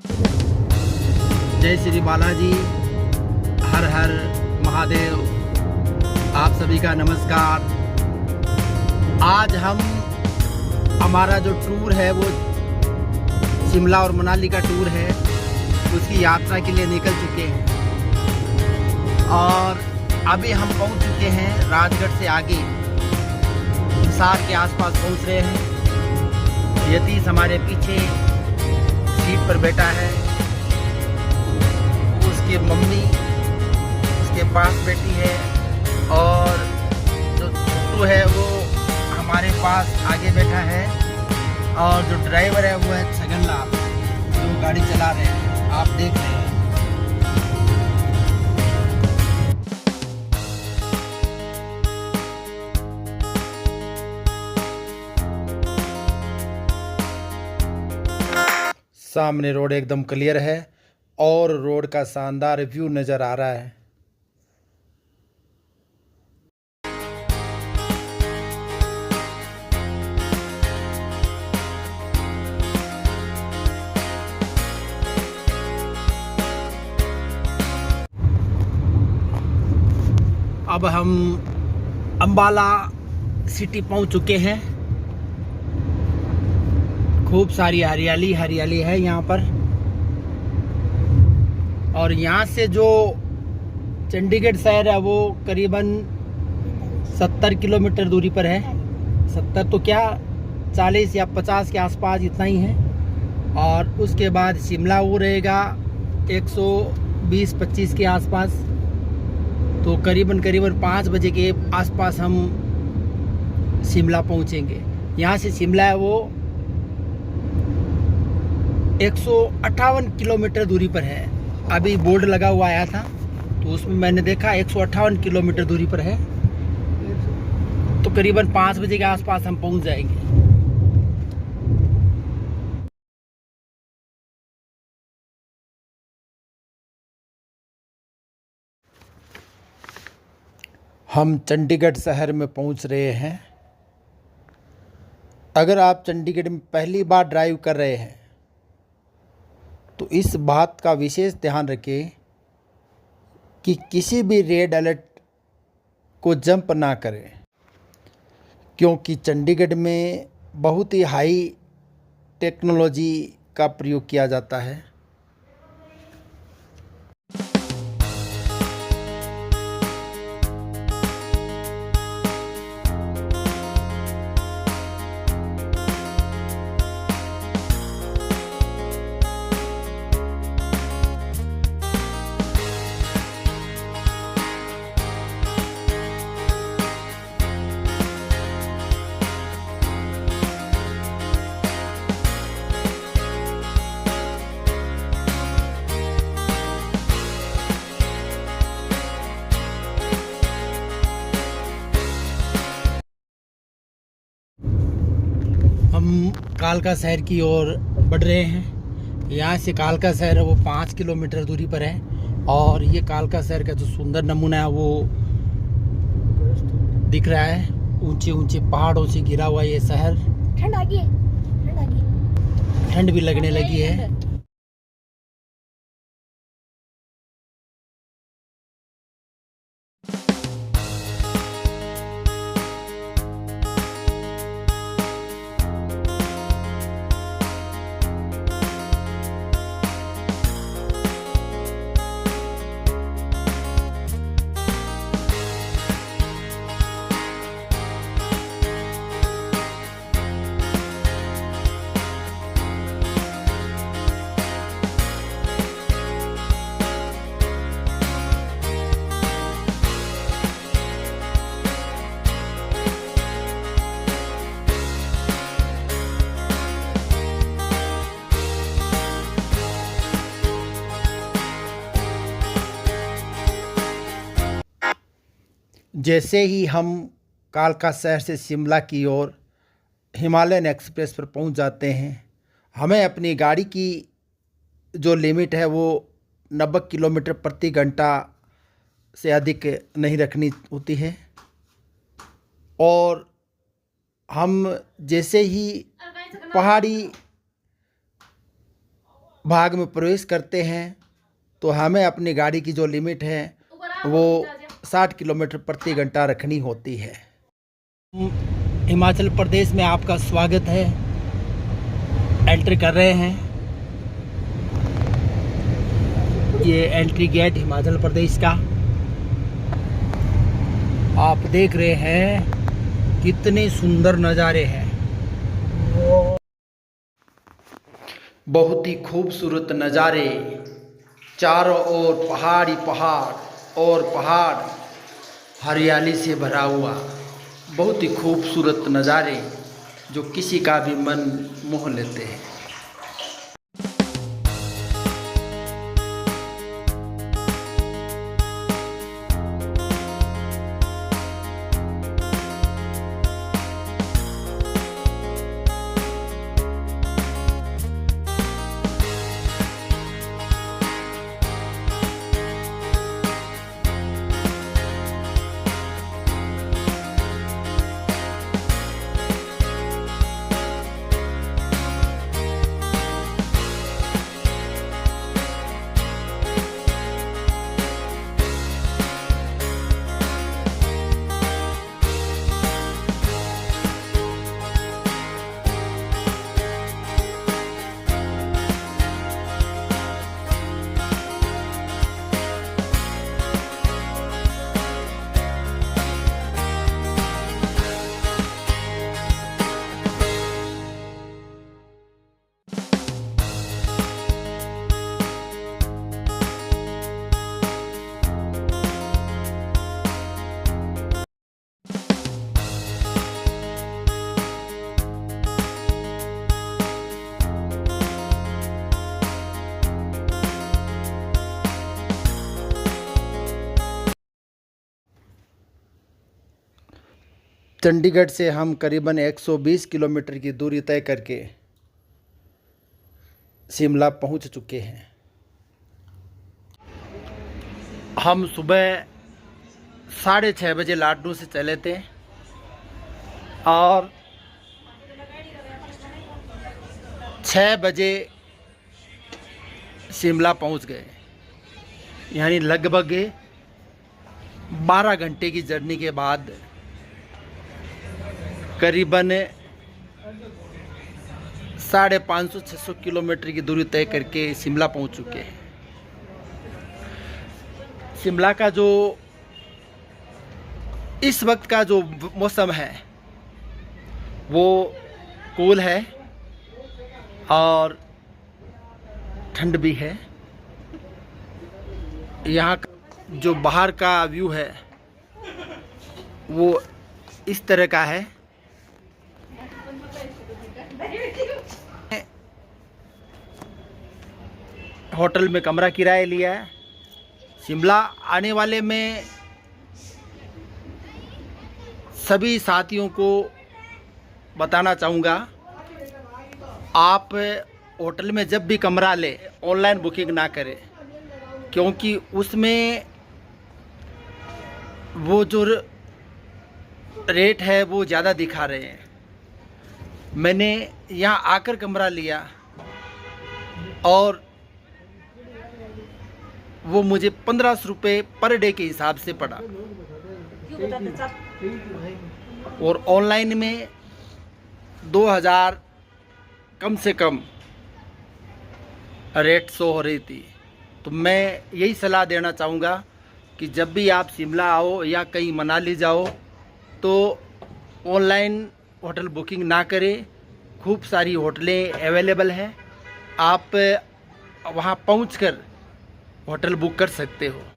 जय श्री बालाजी, हर हर महादेव। आप सभी का नमस्कार। आज हमारा जो टूर है वो शिमला और मनाली का टूर है, उसकी यात्रा के लिए निकल चुके हैं और अभी हम पहुंच चुके हैं राजगढ़ से आगे हिसार के आसपास पहुंच रहे हैं। यतीश हमारे पीछे सीट पर बैठा है, उसकी मम्मी उसके पास बैठी है और जो छोटू है वो हमारे पास आगे बैठा है और जो ड्राइवर है वो है छगनलाल, जो गाड़ी चला रहे हैं, आप देख रहे हैं। सामने रोड एकदम क्लियर है और रोड का शानदार व्यू नज़र आ रहा है। अब हम अंबाला सिटी पहुंच चुके हैं। खूब सारी हरियाली है यहाँ पर और यहाँ से जो चंडीगढ़ शहर है वो करीबन 70 किलोमीटर दूरी पर है। 70 तो क्या, 40 या 50 के आसपास इतना ही है। और उसके बाद शिमला वो रहेगा 120-25 के आसपास। तो करीबन 5 बजे के आसपास हम शिमला पहुँचेंगे। यहाँ से शिमला है वो 158 किलोमीटर दूरी पर है। अभी बोर्ड लगा हुआ आया था तो उसमें मैंने देखा 158 किलोमीटर दूरी पर है। तो करीबन 5 बजे के आसपास हम पहुंच जाएंगे। हम चंडीगढ़ शहर में पहुंच रहे हैं। अगर आप चंडीगढ़ में पहली बार ड्राइव कर रहे हैं तो इस बात का विशेष ध्यान रखें कि किसी भी रेड अलर्ट को जंप ना करें, क्योंकि चंडीगढ़ में बहुत ही हाई टेक्नोलॉजी का प्रयोग किया जाता है। हम कालका शहर की ओर बढ़ रहे हैं। यहाँ से कालका शहर है वो 5 किलोमीटर दूरी पर है और ये कालका शहर का जो सुंदर नमूना है वो दिख रहा है। ऊंचे ऊंचे पहाड़ों से घिरा हुआ ये शहर। ठंड आ गई, ठंड भी लगने लगी है। जैसे ही हम कालका शहर से शिमला की ओर हिमालयन एक्सप्रेस पर पहुंच जाते हैं, हमें अपनी गाड़ी की जो लिमिट है वो 90 किलोमीटर प्रति घंटा से अधिक नहीं रखनी होती है। और हम जैसे ही पहाड़ी भाग में प्रवेश करते हैं तो हमें अपनी गाड़ी की जो लिमिट है वो 60 किलोमीटर प्रति घंटा रखनी होती है। हिमाचल प्रदेश में आपका स्वागत है। एंट्री कर रहे हैं। ये एंट्री गेट हिमाचल प्रदेश का आप देख रहे हैं, कितने सुंदर नज़ारे हैं। बहुत ही खूबसूरत नज़ारे, चारों ओर पहाड़ी पहाड़ और पहाड़ हरियाली से भरा हुआ, बहुत ही खूबसूरत नज़ारे जो किसी का भी मन मोह लेते हैं। चंडीगढ़ से हम करीबन 120 किलोमीटर की दूरी तय करके शिमला पहुंच चुके हैं। हम सुबह 6:30 बजे लाडनू से चले थे और 6 बजे शिमला पहुंच गए। यानी लगभग 12 घंटे की जर्नी के बाद करीबन 550-600 किलोमीटर की दूरी तय करके शिमला पहुंच चुके हैं। शिमला का जो इस वक्त का जो मौसम है वो कूल है और ठंड भी है। यहाँ जो बाहर का व्यू है वो इस तरह का है। होटल में कमरा किराए लिया है। शिमला आने वाले में सभी साथियों को बताना चाहूँगा, आप होटल में जब भी कमरा लें ऑनलाइन बुकिंग ना करें, क्योंकि उसमें वो जो रेट है वो ज़्यादा दिखा रहे हैं। मैंने यहाँ आकर कमरा लिया और वो मुझे 1500 रुपये पर डे के हिसाब से पड़ा और ऑनलाइन में 2000 कम से कम रेट शो हो रही थी। तो मैं यही सलाह देना चाहूँगा कि जब भी आप शिमला आओ या कहीं मनाली जाओ तो ऑनलाइन होटल बुकिंग ना करें। खूब सारी होटलें अवेलेबल हैं, आप वहाँ पहुँचकर होटल बुक कर सकते हो।